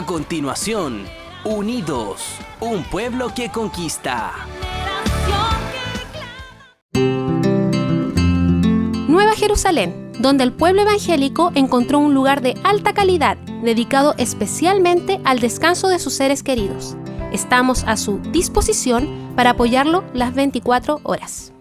A continuación, Unidos, un pueblo que conquista. Nueva Jerusalén, donde el pueblo evangélico encontró un lugar de alta calidad, dedicado especialmente al descanso de sus seres queridos. Estamos a su disposición para apoyarlo las 24 horas.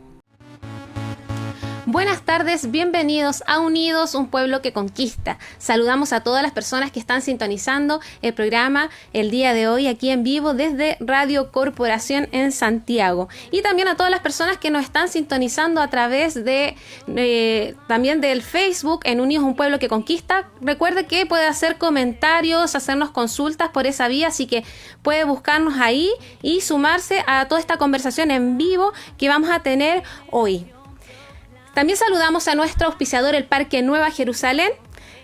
Buenas tardes, bienvenidos a Unidos, un pueblo que conquista. Saludamos a todas las personas que están sintonizando el programa el día de hoy aquí en vivo desde Radio Corporación en Santiago. Y también a todas las personas que nos están sintonizando a través de también del Facebook en Unidos, un pueblo que conquista. Recuerde que puede hacer comentarios, hacernos consultas por esa vía, así que puede buscarnos ahí y sumarse a toda esta conversación en vivo que vamos a tener hoy. También saludamos a nuestro auspiciador, el Parque Nueva Jerusalén.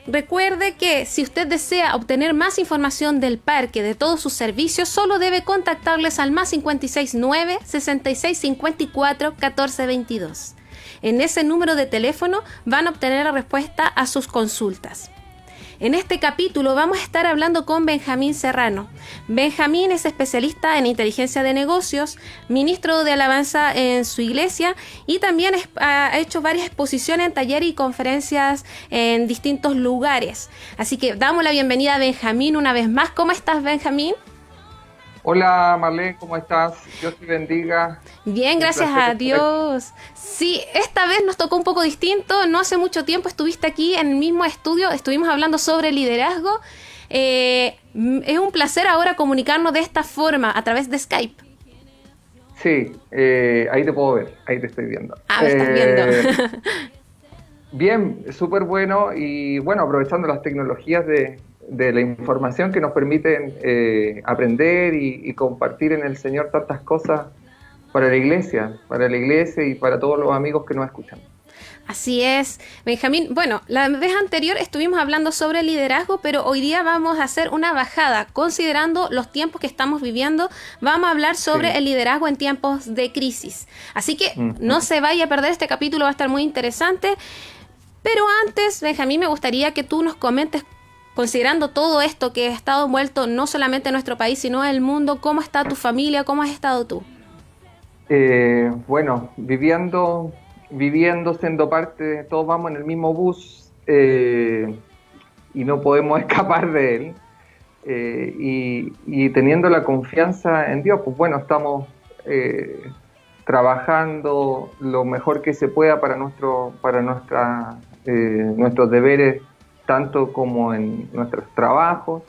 Recuerde que si usted desea obtener más información del parque, de todos sus servicios, solo debe contactarles al más 569 6654 1422. En ese número de teléfono van a obtener la respuesta a sus consultas. En este capítulo vamos a estar hablando con Benjamín Serrano. Benjamín es especialista en inteligencia de negocios, ministro de alabanza en su iglesia y también ha hecho varias exposiciones en talleres y conferencias en distintos lugares. Así que damos la bienvenida a Benjamín una vez más. ¿Cómo estás, Benjamín? Hola Marlene, ¿cómo estás? Dios te bendiga. Bien, gracias a Dios. Sí, esta vez nos tocó un poco distinto. No hace mucho tiempo estuviste aquí en el mismo estudio, estuvimos hablando sobre liderazgo. Es un placer ahora comunicarnos de esta forma, a través de Skype. Sí, ahí te puedo ver, ahí te estoy viendo. Ah, me estás viendo. Bien, súper bueno y bueno, aprovechando las tecnologías de la información que nos permiten aprender y compartir en el Señor tantas cosas para la iglesia y para todos los amigos que nos escuchan. Así es, Benjamín. Bueno, la vez anterior estuvimos hablando sobre liderazgo, pero hoy día vamos a hacer una bajada, considerando los tiempos que estamos viviendo. Vamos a hablar sobre el liderazgo en tiempos de crisis. Así que no se vaya a perder, este capítulo va a estar muy interesante. Pero antes, Benjamín, me gustaría que tú nos comentes, considerando todo esto que ha estado envuelto no solamente en nuestro país, sino en el mundo, ¿cómo está tu familia? ¿Cómo has estado tú? Bueno, viviendo, siendo parte, todos vamos en el mismo bus y no podemos escapar de él. Y teniendo la confianza en Dios, pues bueno, estamos trabajando lo mejor que se pueda para nuestros deberes, tanto como en nuestros trabajos,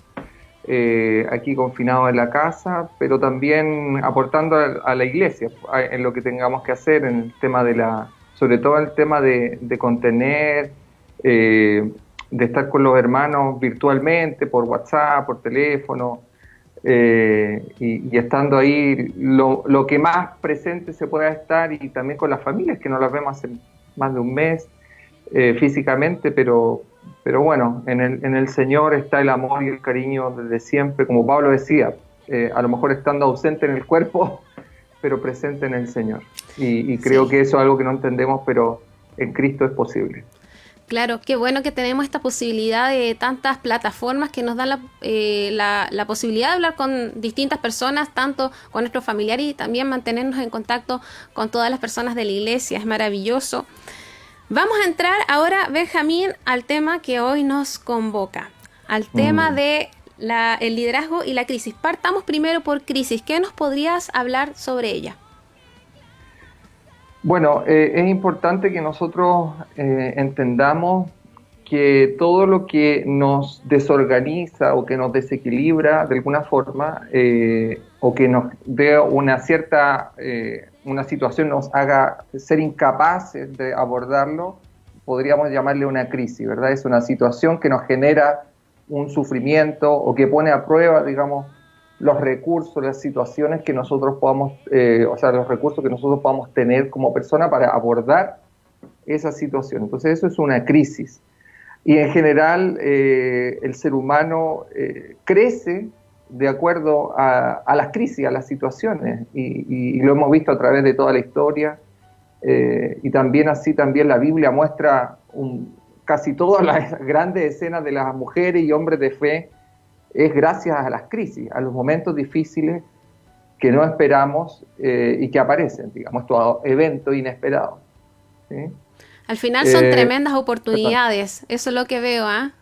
aquí confinados en la casa, pero también aportando a la iglesia en lo que tengamos que hacer, en el tema sobre todo el tema de contener, de estar con los hermanos virtualmente, por WhatsApp, por teléfono, y estando ahí lo que más presente se pueda estar, y también con las familias que no las vemos hace más de un mes físicamente, pero bueno, en el Señor está el amor y el cariño desde siempre, como Pablo decía, a lo mejor estando ausente en el cuerpo, pero presente en el Señor. Y creo que eso es algo que no entendemos, pero en Cristo es posible. Claro, qué bueno que tenemos esta posibilidad de tantas plataformas que nos dan la posibilidad de hablar con distintas personas, tanto con nuestros familiares y también mantenernos en contacto con todas las personas de la iglesia. Es maravilloso. Vamos a entrar ahora, Benjamín, al tema que hoy nos convoca, al tema de el liderazgo y la crisis. Partamos primero por crisis. ¿Qué nos podrías hablar sobre ella? Bueno, es importante que nosotros entendamos que todo lo que nos desorganiza o que nos desequilibra de alguna forma, o que nos dé una situación nos haga ser incapaces de abordarlo, podríamos llamarle una crisis, ¿verdad? Es una situación que nos genera un sufrimiento o que pone a prueba, digamos, los recursos, las situaciones que nosotros podamos, los recursos que nosotros podamos tener como persona para abordar esa situación. Entonces eso es una crisis. Y en general el ser humano crece de acuerdo a las crisis, a las situaciones, y lo hemos visto a través de toda la historia, y también la Biblia muestra casi todas las grandes escenas de las mujeres y hombres de fe es gracias a las crisis, a los momentos difíciles que no esperamos y que aparecen, digamos, estos eventos inesperados. ¿Sí? Al final son tremendas oportunidades, eso es lo que veo, ¿ah?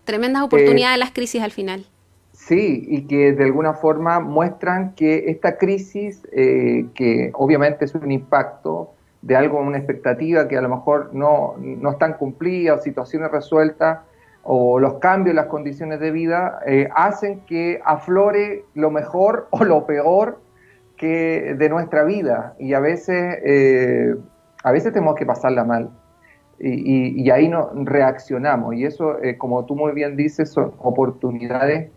Tremendas oportunidades las crisis al final. Sí, y que de alguna forma muestran que esta crisis, que obviamente es un impacto de algo, una expectativa que a lo mejor no están cumplidas, o situaciones resueltas, o los cambios en las condiciones de vida, hacen que aflore lo mejor o lo peor que de nuestra vida, y a veces tenemos que pasarla mal. Y ahí no reaccionamos, y eso, como tú muy bien dices, son oportunidades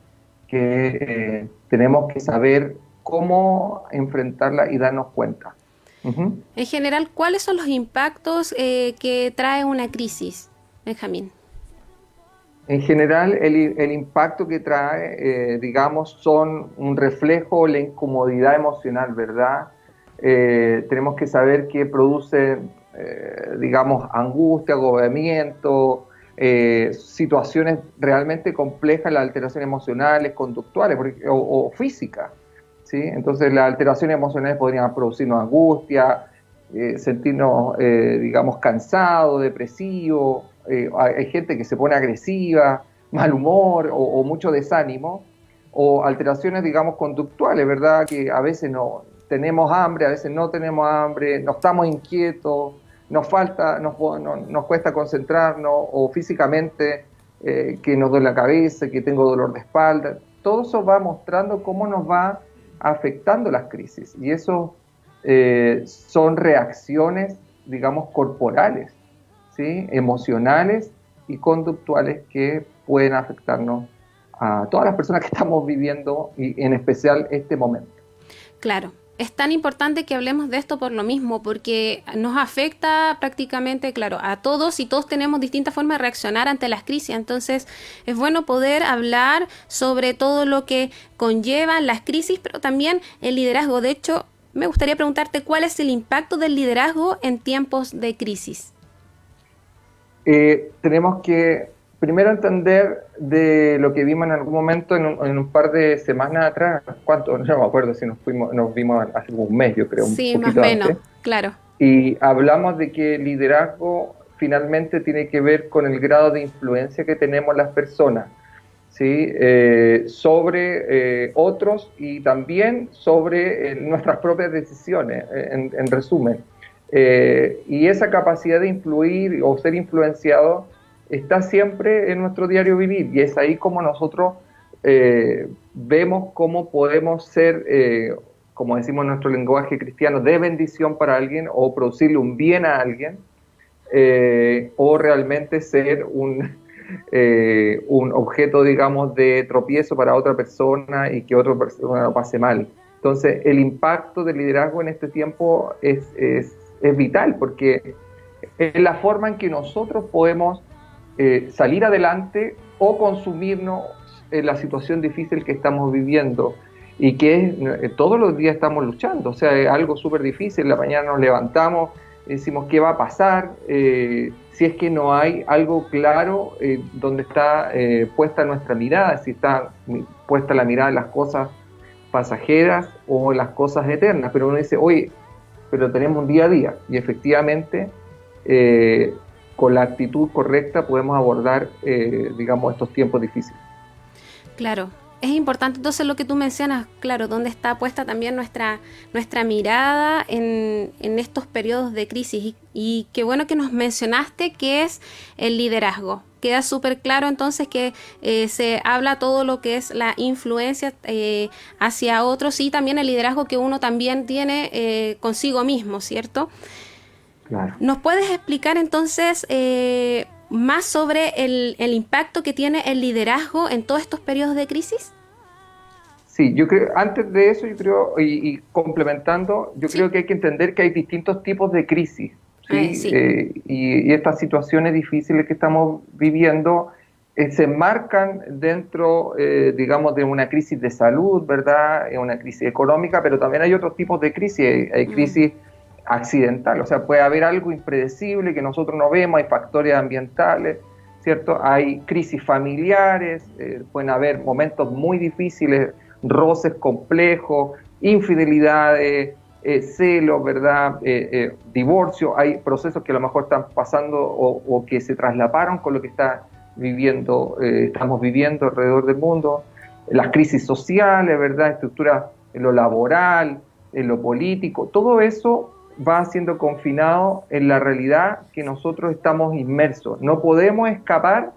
que tenemos que saber cómo enfrentarla y darnos cuenta. Uh-huh. En general, ¿cuáles son los impactos que trae una crisis, Benjamín? En general, el impacto que trae, digamos, son un reflejo, la incomodidad emocional, ¿verdad? Tenemos que saber que produce, digamos, angustia, agobiamiento, situaciones realmente complejas, las alteraciones emocionales, conductuales o físicas, ¿sí? Entonces las alteraciones emocionales podrían producirnos angustia, sentirnos, digamos, cansados, depresivos, hay gente que se pone agresiva, mal humor o mucho desánimo, o alteraciones, digamos, conductuales, ¿verdad? Que a veces no tenemos hambre, a veces no tenemos hambre, no estamos inquietos, nos cuesta concentrarnos, o físicamente que nos duele la cabeza, que tengo dolor de espalda. Todo eso va mostrando cómo nos va afectando las crisis, y eso son reacciones, digamos, corporales, ¿sí? Emocionales y conductuales que pueden afectarnos a todas las personas que estamos viviendo, y en especial este momento. Claro. Es tan importante que hablemos de esto por lo mismo, porque nos afecta prácticamente, claro, a todos, y todos tenemos distintas formas de reaccionar ante las crisis. Entonces, es bueno poder hablar sobre todo lo que conllevan las crisis, pero también el liderazgo. De hecho, me gustaría preguntarte cuál es el impacto del liderazgo en tiempos de crisis. Tenemos que primero entender de lo que vimos en algún momento en un par de semanas atrás. ¿Cuánto? No me acuerdo si nos vimos hace un mes, yo creo. Sí, un más o poquito menos, antes. claro. Y hablamos de que el liderazgo finalmente tiene que ver con el grado de influencia que tenemos las personas, ¿sí? Sobre otros, y también sobre nuestras propias decisiones, en resumen. Y esa capacidad de influir o ser influenciado está siempre en nuestro diario vivir, y es ahí como nosotros vemos cómo podemos ser, como decimos en nuestro lenguaje cristiano, de bendición para alguien, o producirle un bien a alguien, o realmente ser un objeto, digamos, de tropiezo para otra persona, y que otra persona lo pase mal. Entonces, el impacto del liderazgo en este tiempo es vital, porque es la forma en que nosotros podemos salir adelante o consumirnos en la situación difícil que estamos viviendo, y que todos los días estamos luchando. O sea, es algo súper difícil. En la mañana nos levantamos, decimos qué va a pasar, si es que no hay algo claro donde está puesta nuestra mirada, si está puesta la mirada en las cosas pasajeras o en las cosas eternas. Pero uno dice, oye, pero tenemos un día a día, y efectivamente con la actitud correcta podemos abordar, digamos, estos tiempos difíciles. Claro, es importante entonces lo que tú mencionas, claro, dónde está puesta también nuestra mirada en estos periodos de crisis, y qué bueno que nos mencionaste que es el liderazgo. Queda súper claro entonces que se habla todo lo que es la influencia hacia otros, y también el liderazgo que uno también tiene consigo mismo, ¿cierto? Claro. ¿Nos puedes explicar entonces más sobre el impacto que tiene el liderazgo en todos estos periodos de crisis? Sí, yo creo, antes de eso, yo creo, y complementando, yo creo que hay que entender que hay distintos tipos de crisis, ¿sí? Sí. Y estas situaciones difíciles que estamos viviendo se enmarcan dentro, digamos, de una crisis de salud, ¿verdad? Una crisis económica, pero también hay otros tipos de crisis. Hay crisis accidental, o sea, puede haber algo impredecible que nosotros no vemos, hay factores ambientales, ¿cierto? Hay crisis familiares, pueden haber momentos muy difíciles, roces complejos, infidelidades, celos, ¿verdad? Divorcio, hay procesos que a lo mejor están pasando o que se traslaparon con lo que estamos viviendo alrededor del mundo, las crisis sociales, ¿verdad? Estructuras en lo laboral, en lo político, todo eso va siendo confinado en la realidad que nosotros estamos inmersos. No podemos escapar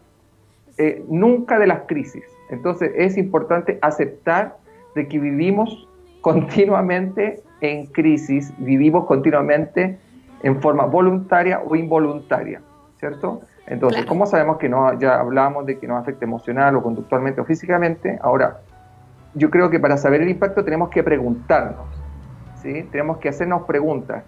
nunca de las crisis. Entonces es importante aceptar de que vivimos continuamente en crisis, vivimos continuamente en forma voluntaria o involuntaria, ¿cierto? Entonces, Claro. ¿cómo sabemos que no, ya hablábamos de que nos afecta emocional o conductualmente o físicamente? Ahora, yo creo que para saber el impacto tenemos que preguntarnos, ¿sí? Tenemos que hacernos preguntas.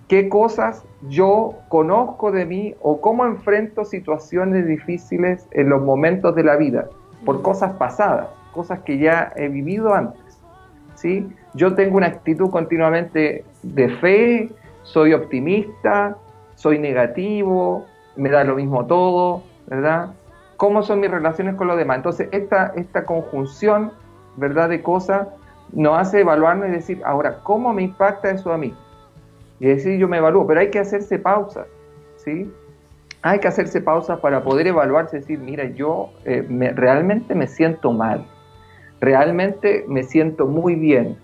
¿Qué cosas yo conozco de mí o cómo enfrento situaciones difíciles en los momentos de la vida? Por cosas pasadas, cosas que ya he vivido antes, ¿sí? Yo tengo una actitud continuamente de fe, soy optimista, soy negativo, me da lo mismo todo, ¿verdad? ¿Cómo son mis relaciones con los demás? Entonces, esta conjunción, ¿verdad?, de cosas nos hace evaluarnos y decir, ahora, ¿cómo me impacta eso a mí? Y decir, yo me evalúo, pero hay que hacerse pausas, ¿sí? Hay que hacerse pausas para poder evaluarse y decir, mira, yo realmente me siento mal, realmente me siento muy bien,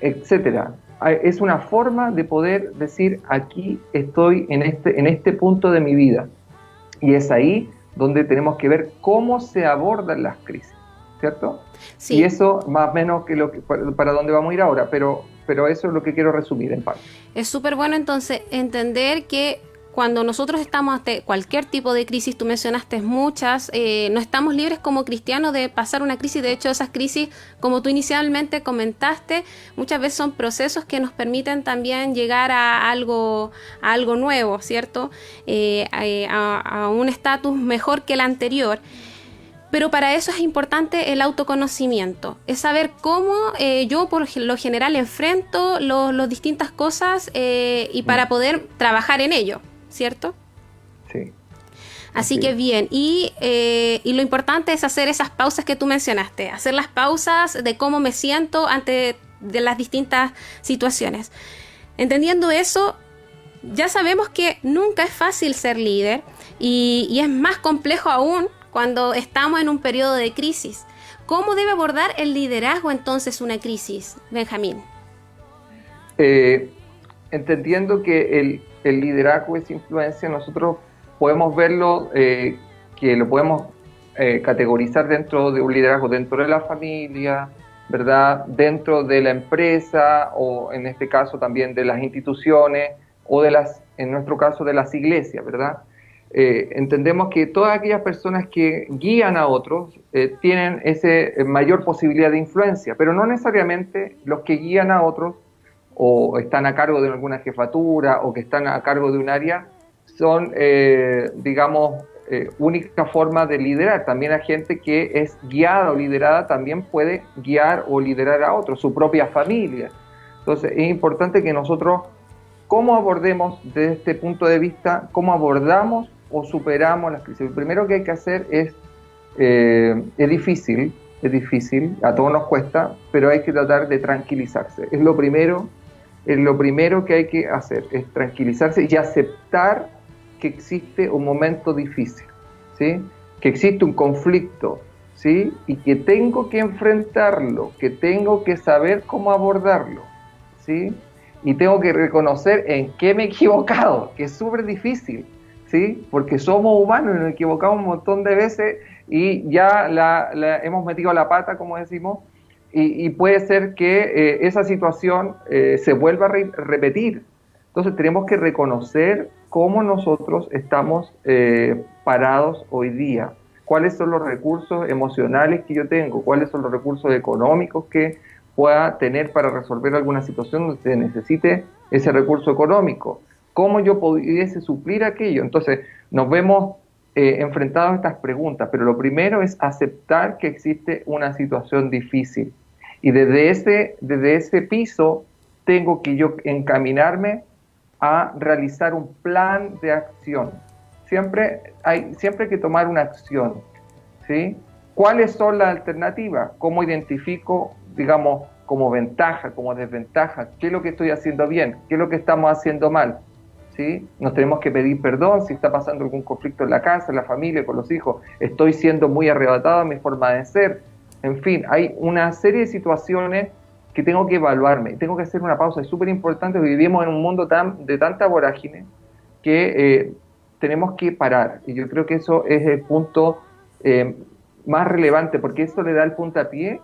etcétera. Es una forma de poder decir, aquí estoy en este punto de mi vida. Y es ahí donde tenemos que ver cómo se abordan las crisis, ¿cierto? Sí. Y eso más o menos que para dónde vamos a ir ahora, pero eso es lo que quiero resumir en parte. Es súper bueno entonces entender que cuando nosotros estamos ante cualquier tipo de crisis, tú mencionaste muchas, no estamos libres como cristianos de pasar una crisis. De hecho, esas crisis, como tú inicialmente comentaste, muchas veces son procesos que nos permiten también llegar a algo nuevo, ¿cierto? A un estatus mejor que el anterior. Pero para eso es importante el autoconocimiento, es saber cómo yo por lo general enfrento las distintas cosas y para poder trabajar en ello, ¿cierto? Sí. Así que bien, y lo importante es hacer esas pausas que tú mencionaste, hacer las pausas de cómo me siento ante de las distintas situaciones. Entendiendo eso, ya sabemos que nunca es fácil ser líder y es más complejo aún cuando estamos en un periodo de crisis. ¿Cómo debe abordar el liderazgo entonces una crisis, Benjamín? Entendiendo que el liderazgo es influencia, nosotros podemos verlo, que lo podemos categorizar dentro de un liderazgo dentro de la familia, ¿verdad? Dentro de la empresa o en este caso también de las instituciones o en nuestro caso de las iglesias, ¿verdad? Entendemos que todas aquellas personas que guían a otros tienen esa mayor posibilidad de influencia, pero no necesariamente los que guían a otros o están a cargo de alguna jefatura o que están a cargo de un área son, digamos, única forma de liderar. También hay gente que es guiada o liderada, también puede guiar o liderar a otros, su propia familia. Entonces es importante que nosotros, ¿cómo abordemos desde este punto de vista, cómo abordamos o superamos las crisis? Lo primero que hay que hacer es difícil, a todos nos cuesta, pero hay que tratar de tranquilizarse. Es lo primero que hay que hacer, es tranquilizarse y aceptar que existe un momento difícil, ¿sí? Que existe un conflicto, ¿sí? Y que tengo que enfrentarlo, que tengo que saber cómo abordarlo, ¿sí? Y tengo que reconocer en qué me he equivocado, que es súper difícil, ¿sí? Porque somos humanos y nos equivocamos un montón de veces y ya hemos metido la pata, como decimos, y puede ser que esa situación se vuelva a repetir. Entonces tenemos que reconocer cómo nosotros estamos parados hoy día, cuáles son los recursos emocionales que yo tengo, cuáles son los recursos económicos que pueda tener para resolver alguna situación donde se necesite ese recurso económico, cómo yo pudiese suplir aquello. Entonces nos vemos enfrentados a estas preguntas, pero lo primero es aceptar que existe una situación difícil y desde ese piso tengo que yo encaminarme a realizar un plan de acción, siempre hay que tomar una acción, ¿sí? ¿Cuáles son las alternativas? ¿Cómo identifico, digamos, como ventaja, como desventaja? ¿Qué es lo que estoy haciendo bien? ¿Qué es lo que estamos haciendo mal? ¿Sí? Nos tenemos que pedir perdón si está pasando algún conflicto en la casa, en la familia, con los hijos. Estoy siendo muy arrebatado en mi forma de ser. En fin, hay una serie de situaciones que tengo que evaluarme. Tengo que hacer una pausa. Es súper importante, porque vivimos en un mundo de tanta vorágine que tenemos que parar. Y yo creo que eso es el punto más relevante, porque eso le da el puntapié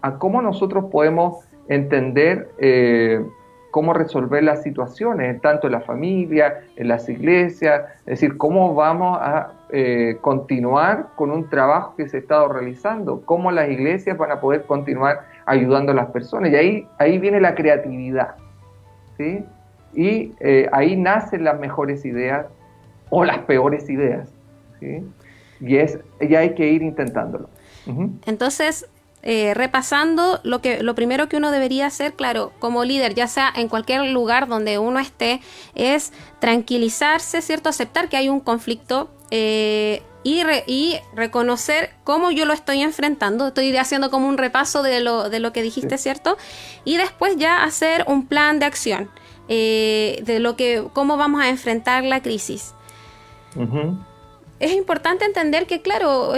a cómo nosotros podemos entender cómo resolver las situaciones, tanto en la familia, en las iglesias, es decir, cómo vamos a continuar con un trabajo que se ha estado realizando, cómo las iglesias van a poder continuar ayudando a las personas. Y ahí viene la creatividad, ¿sí? Y ahí nacen las mejores ideas o las peores ideas, ¿sí? Y hay que ir intentándolo. Uh-huh. Entonces, repasando, lo primero que uno debería hacer, claro, como líder, ya sea en cualquier lugar donde uno esté, es tranquilizarse, ¿cierto? Aceptar que hay un conflicto y reconocer cómo yo lo estoy enfrentando. Estoy haciendo como un repaso de lo que dijiste, sí, ¿cierto? Y después ya hacer un plan de acción de cómo vamos a enfrentar la crisis. Uh-huh. Es importante entender que, claro,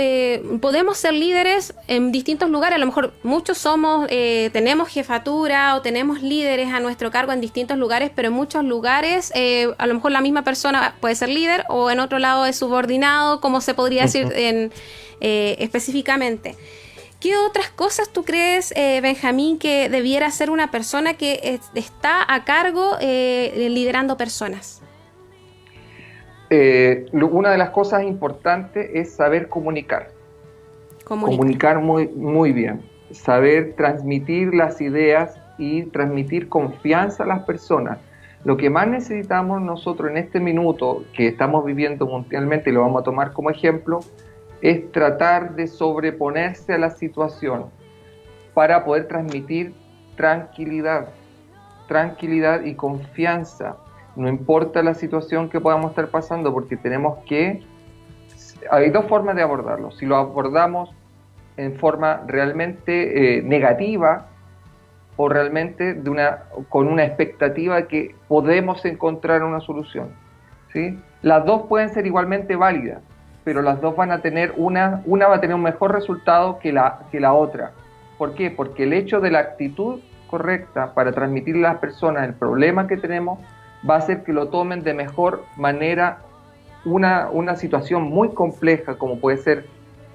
podemos ser líderes en distintos lugares. A lo mejor muchos tenemos jefatura o tenemos líderes a nuestro cargo en distintos lugares, pero en muchos lugares a lo mejor la misma persona puede ser líder o en otro lado es subordinado, como se podría decir específicamente. ¿Qué otras cosas tú crees, Benjamín, que debiera hacer una persona que está a cargo liderando personas? Una de las cosas importantes es saber comunicar. Comunicar muy, muy bien. Saber transmitir las ideas y transmitir confianza a las personas. Lo que más necesitamos nosotros en este minuto que estamos viviendo mundialmente, y lo vamos a tomar como ejemplo, es tratar de sobreponerse a la situación para poder transmitir tranquilidad y confianza. No importa la situación que podamos estar pasando, porque hay dos formas de abordarlo. Si lo abordamos en forma realmente negativa o realmente con una expectativa de que podemos encontrar una solución, ¿sí? Las dos pueden ser igualmente válidas, pero las dos van a tener una va a tener un mejor resultado que la otra. ¿Por qué? Porque el hecho de la actitud correcta para transmitirle a las personas el problema que tenemos va a hacer que lo tomen de mejor manera una situación muy compleja, como puede ser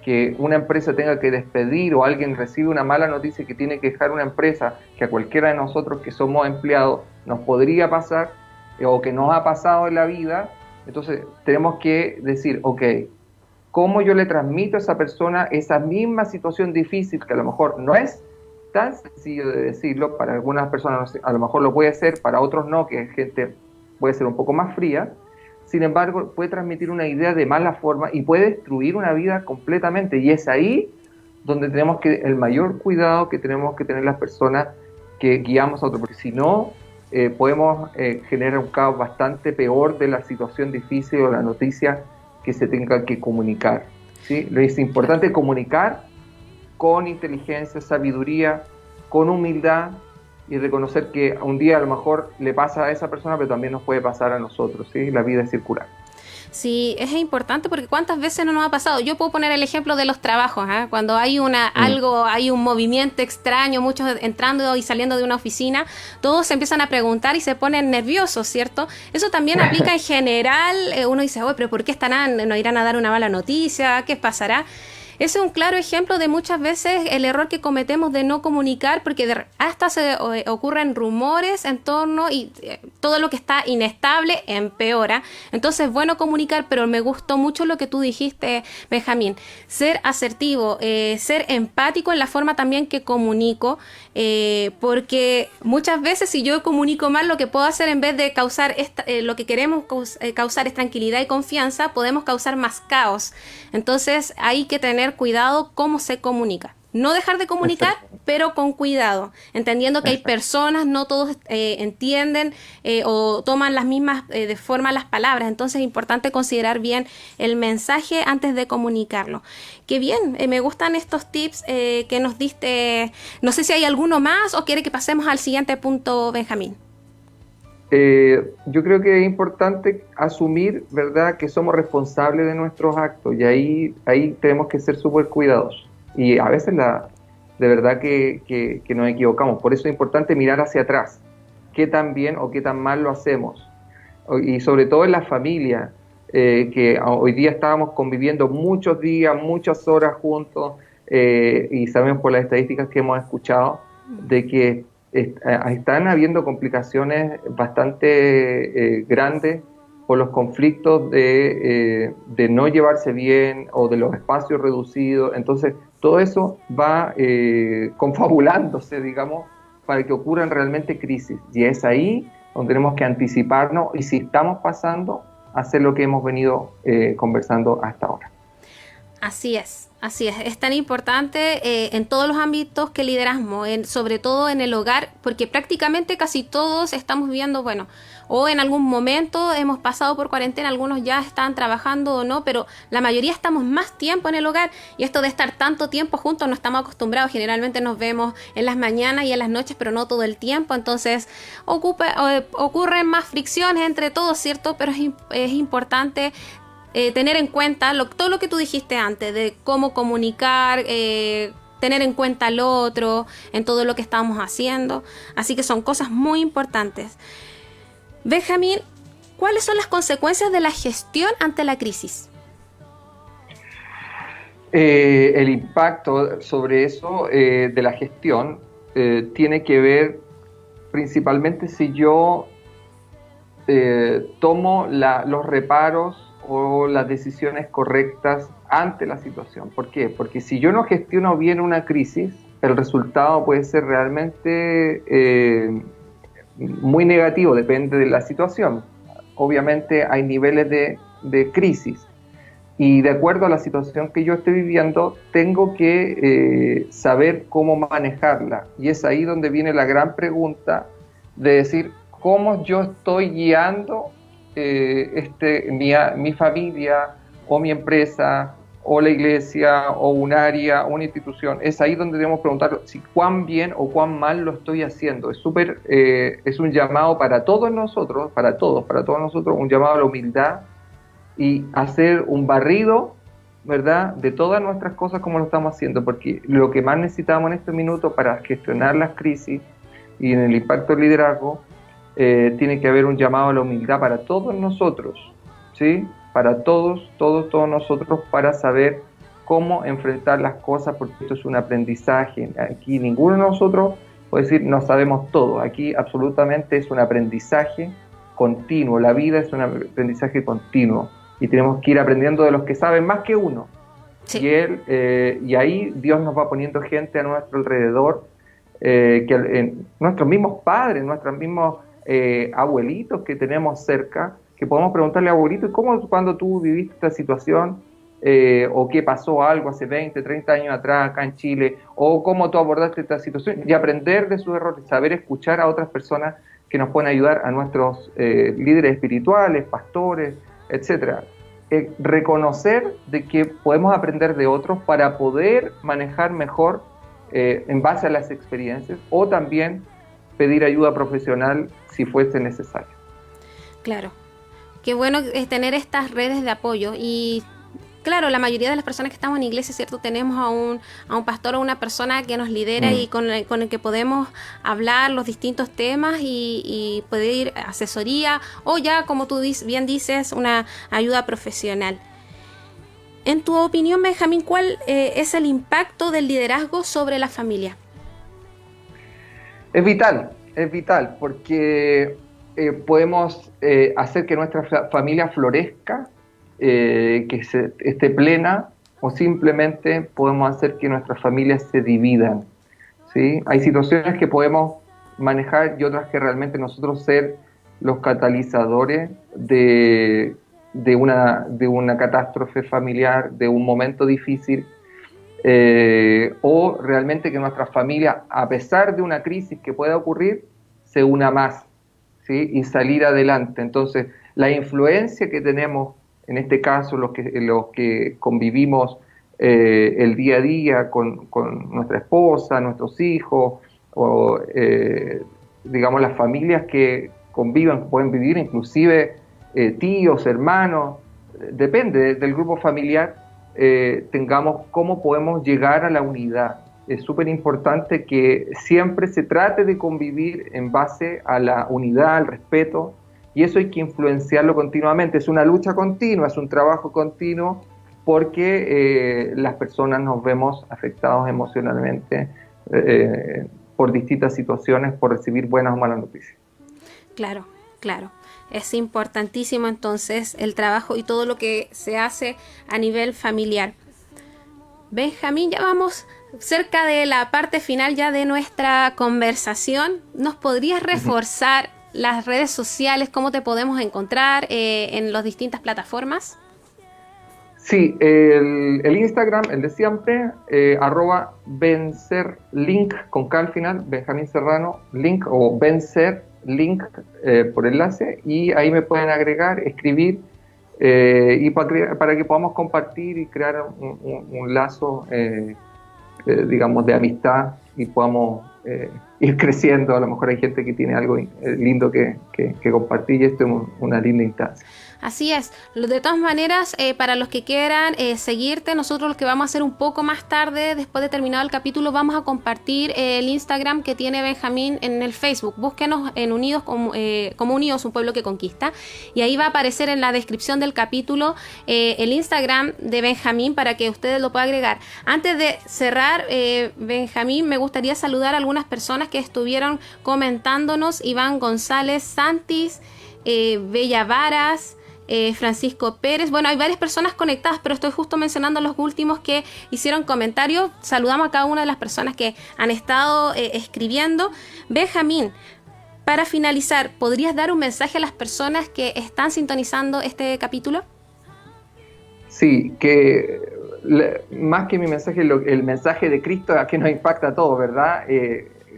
que una empresa tenga que despedir o alguien recibe una mala noticia que tiene que dejar una empresa, que a cualquiera de nosotros que somos empleados nos podría pasar o que nos ha pasado en la vida. Entonces tenemos que decir, ok, ¿cómo yo le transmito a esa persona esa misma situación difícil que a lo mejor no es tan sencillo de decirlo? Para algunas personas a lo mejor lo puede ser, para otros no, que gente puede ser un poco más fría. Sin embargo, puede transmitir una idea de mala forma y puede destruir una vida completamente, y es ahí donde tenemos el mayor cuidado que tenemos que tener las personas que guiamos a otros, porque si no podemos generar un caos bastante peor de la situación difícil o la noticia que se tenga que comunicar, ¿sí? Es importante comunicar con inteligencia, sabiduría, con humildad, y reconocer que un día a lo mejor le pasa a esa persona, pero también nos puede pasar a nosotros, ¿sí? La vida es circular. Sí, es importante porque cuántas veces no nos ha pasado. Yo puedo poner el ejemplo de los trabajos, ¿eh? Cuando hay hay un movimiento extraño, muchos entrando y saliendo de una oficina, todos se empiezan a preguntar y se ponen nerviosos, ¿cierto? Eso también aplica en general. Uno dice, oye, pero ¿por qué nos irán a dar una mala noticia? ¿Qué pasará? Ese es un claro ejemplo de muchas veces el error que cometemos de no comunicar, porque hasta se ocurren rumores en torno y todo lo que está inestable empeora. Entonces es bueno comunicar, pero me gustó mucho lo que tú dijiste, Benjamín. Ser asertivo, ser empático en la forma también que comunico, porque muchas veces si yo comunico mal, lo que puedo hacer en vez de causar lo que queremos causar es tranquilidad y confianza, podemos causar más caos. Entonces hay que tener cuidado cómo se comunica. No dejar de comunicar, pero con cuidado, entendiendo que hay personas, no todos entienden o toman las mismas de forma las palabras, entonces es importante considerar bien el mensaje antes de comunicarlo. Qué bien, me gustan estos tips que nos diste. No sé si hay alguno más o quiere que pasemos al siguiente punto, Benjamín. Yo creo que es importante asumir, ¿verdad?, que somos responsables de nuestros actos, y ahí tenemos que ser súper cuidadosos. Y a veces de verdad que nos equivocamos. Por eso es importante mirar hacia atrás, qué tan bien o qué tan mal lo hacemos. Y sobre todo en la familia, que hoy día estábamos conviviendo muchos días, muchas horas juntos, y sabemos por las estadísticas que hemos escuchado de que están habiendo complicaciones bastante grandes por los conflictos de no llevarse bien o de los espacios reducidos. Entonces, todo eso va confabulándose, digamos, para que ocurran realmente crisis. Y es ahí donde tenemos que anticiparnos y, si estamos pasando, hacer lo que hemos venido conversando hasta ahora. Así es, así es. Es tan importante en todos los ámbitos que liderazgo, sobre todo en el hogar, porque prácticamente casi todos estamos viviendo, bueno, o en algún momento hemos pasado por cuarentena, algunos ya están trabajando o no, pero la mayoría estamos más tiempo en el hogar, y esto de estar tanto tiempo juntos no estamos acostumbrados. Generalmente nos vemos en las mañanas y en las noches, pero no todo el tiempo, entonces ocurren más fricciones entre todos, ¿cierto? Pero es importante tener en cuenta todo lo que tú dijiste antes, de cómo comunicar, tener en cuenta al otro en todo lo que estamos haciendo. Así que son cosas muy importantes. Benjamín, ¿cuáles son las consecuencias de la gestión ante la crisis? El impacto sobre eso de la gestión tiene que ver principalmente si yo tomo los reparos o las decisiones correctas ante la situación. ¿Por qué? Porque si yo no gestiono bien una crisis, el resultado puede ser realmente muy negativo, depende de la situación. Obviamente hay niveles de crisis, y de acuerdo a la situación que yo esté viviendo, tengo que saber cómo manejarla. Y es ahí donde viene la gran pregunta de decir, ¿cómo yo estoy guiando mi familia o mi empresa o la iglesia o un área o una institución? Es ahí donde debemos preguntar si cuán bien o cuán mal lo estoy haciendo. Es un llamado para todos nosotros, para todos nosotros, un llamado a la humildad y hacer un barrido, ¿verdad?, de todas nuestras cosas como lo estamos haciendo, porque lo que más necesitamos en este minuto para gestionar las crisis y en el impacto del liderazgo, tiene que haber un llamado a la humildad para todos nosotros, ¿sí? Para todos nosotros, para saber cómo enfrentar las cosas, porque esto es un aprendizaje. Aquí ninguno de nosotros puede decir no sabemos todo. Aquí absolutamente es un aprendizaje continuo. La vida es un aprendizaje continuo y tenemos que ir aprendiendo de los que saben más que uno. Sí. Y ahí Dios nos va poniendo gente a nuestro alrededor, nuestros mismos padres, nuestros mismos abuelitos que tenemos cerca, que podemos preguntarle, abuelito, ¿y cómo cuando tú viviste esta situación? O qué pasó algo hace 20, 30 años atrás acá en Chile, o cómo tú abordaste esta situación, y aprender de sus errores, saber escuchar a otras personas que nos pueden ayudar, a nuestros líderes espirituales, pastores, etcétera. Reconocer de que podemos aprender de otros para poder manejar mejor en base a las experiencias, o también pedir ayuda profesional si fuese necesario. Claro, qué bueno es tener estas redes de apoyo. Y claro, la mayoría de las personas que estamos en iglesia, ¿cierto?, tenemos a un pastor o una persona que nos lidera y con el que podemos hablar los distintos temas y pedir asesoría, o ya, como tú bien dices, una ayuda profesional. En tu opinión, Benjamín, ¿cuál es el impacto del liderazgo sobre la familia? Es vital, porque podemos hacer que nuestra familia florezca, que esté plena, o simplemente podemos hacer que nuestras familias se dividan, ¿sí? Hay situaciones que podemos manejar y otras que realmente nosotros ser los catalizadores de una catástrofe familiar, de un momento difícil, o realmente que nuestra familia, a pesar de una crisis que pueda ocurrir, se una más, ¿sí? Y salir adelante. Entonces, la influencia que tenemos, en este caso los que convivimos el día a día con nuestra esposa, nuestros hijos, o digamos las familias que convivan, pueden vivir inclusive tíos, hermanos, depende del grupo familiar, tengamos cómo podemos llegar a la unidad. Es súper importante que siempre se trate de convivir en base a la unidad, al respeto, y eso hay que influenciarlo continuamente. Es una lucha continua, es un trabajo continuo, porque las personas nos vemos afectados emocionalmente por distintas situaciones, por recibir buenas o malas noticias. Claro, claro. Es importantísimo entonces el trabajo y todo lo que se hace a nivel familiar. Benjamín, ya vamos cerca de la parte final ya de nuestra conversación. ¿Nos podrías reforzar las redes sociales? ¿Cómo te podemos encontrar en las distintas plataformas? Sí, el Instagram, el de siempre, @vencerlink con K al final, Benjamín Serrano, link o vencer link por enlace, y ahí me pueden agregar, escribir, y para que podamos compartir y crear un lazo, digamos, de amistad, y podamos ir creciendo. A lo mejor hay gente que tiene algo lindo que compartir, y esto es una linda instancia. Así es. De todas maneras, para los que quieran seguirte, nosotros lo que vamos a hacer un poco más tarde, después de terminado el capítulo, vamos a compartir el Instagram que tiene Benjamín en el Facebook. Búsquenos en Unidos como Unidos, un pueblo que conquista, y ahí va a aparecer en la descripción del capítulo el Instagram de Benjamín para que ustedes lo puedan agregar. Antes de cerrar, Benjamín, me gustaría saludar a algunas personas que estuvieron comentándonos: Iván González Santis, Bella Varas, Francisco Pérez. Bueno, hay varias personas conectadas, pero estoy justo mencionando los últimos que hicieron comentarios. Saludamos a cada una de las personas que han estado escribiendo. Benjamín, para finalizar, ¿podrías dar un mensaje a las personas que están sintonizando este capítulo? Sí, que más que mi mensaje, el mensaje de Cristo que nos impacta a todos, ¿verdad?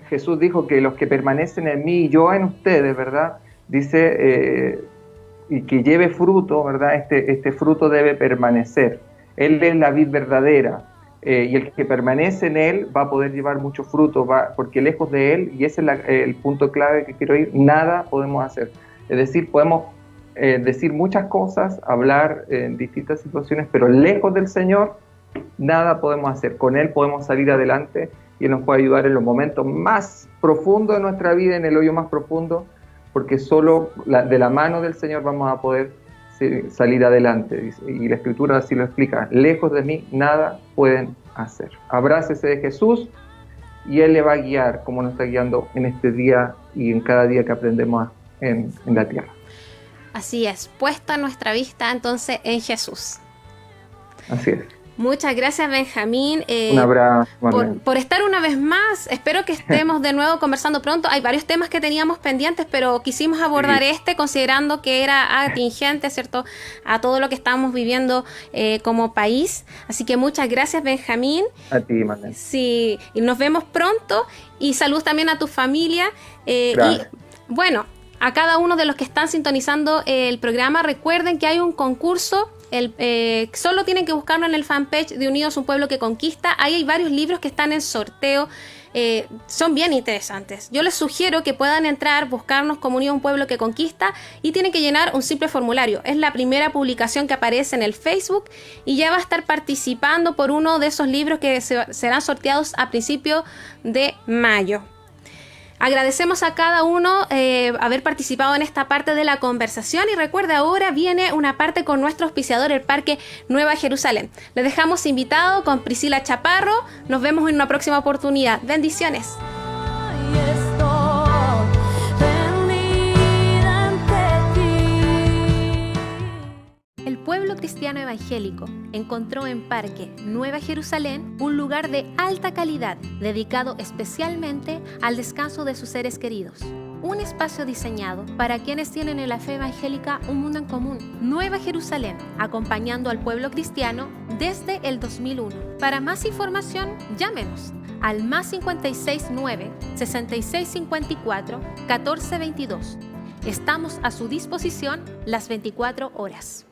Jesús dijo que los que permanecen en mí y yo en ustedes, ¿verdad? Dice... y que lleve fruto, ¿verdad? Este fruto debe permanecer. Él es la vid verdadera, y el que permanece en Él va a poder llevar mucho fruto, porque lejos de Él, y ese es el punto clave que quiero ir, nada podemos hacer. Es decir, podemos decir muchas cosas, hablar en distintas situaciones, pero lejos del Señor, nada podemos hacer. Con Él podemos salir adelante, y Él nos puede ayudar en los momentos más profundos de nuestra vida, en el hoyo más profundo, porque solo de la mano del Señor vamos a poder salir adelante. Y la Escritura así lo explica: lejos de mí nada pueden hacer. Abrácese de Jesús, y Él le va a guiar como nos está guiando en este día y en cada día que aprendemos en la tierra. Así es, puesta nuestra vista entonces en Jesús. Así es. Muchas gracias, Benjamín, un abrazo, por estar una vez más. Espero que estemos de nuevo conversando pronto. Hay varios temas que teníamos pendientes, pero quisimos abordar considerando que era atingente, ¿cierto?, a todo lo que estamos viviendo como país. Así que muchas gracias, Benjamín. A ti, Manuel. Sí, y nos vemos pronto, y saludos también a tu familia. Y bueno, a cada uno de los que están sintonizando el programa, recuerden que hay un concurso. Solo tienen que buscarlo en el fanpage de Unidos, un pueblo que conquista. Ahí hay varios libros que están en sorteo. Son bien interesantes. Yo les sugiero que puedan entrar, buscarnos como Unidos, un pueblo que conquista, y tienen que llenar un simple formulario. Es la primera publicación que aparece en el Facebook, y ya va a estar participando por uno de esos libros que serán sorteados a principios de mayo. Agradecemos a cada uno haber participado en esta parte de la conversación, y recuerda, ahora viene una parte con nuestro auspiciador, el Parque Nueva Jerusalén. Les dejamos invitado con Priscila Chaparro. Nos vemos en una próxima oportunidad. Bendiciones. El pueblo cristiano evangélico encontró en Parque Nueva Jerusalén un lugar de alta calidad dedicado especialmente al descanso de sus seres queridos. un espacio diseñado para quienes tienen en la fe evangélica un mundo en común. Nueva Jerusalén, acompañando al pueblo cristiano desde el 2001. Para más información, llámenos al +569 6654 1422. Estamos a su disposición las 24 horas.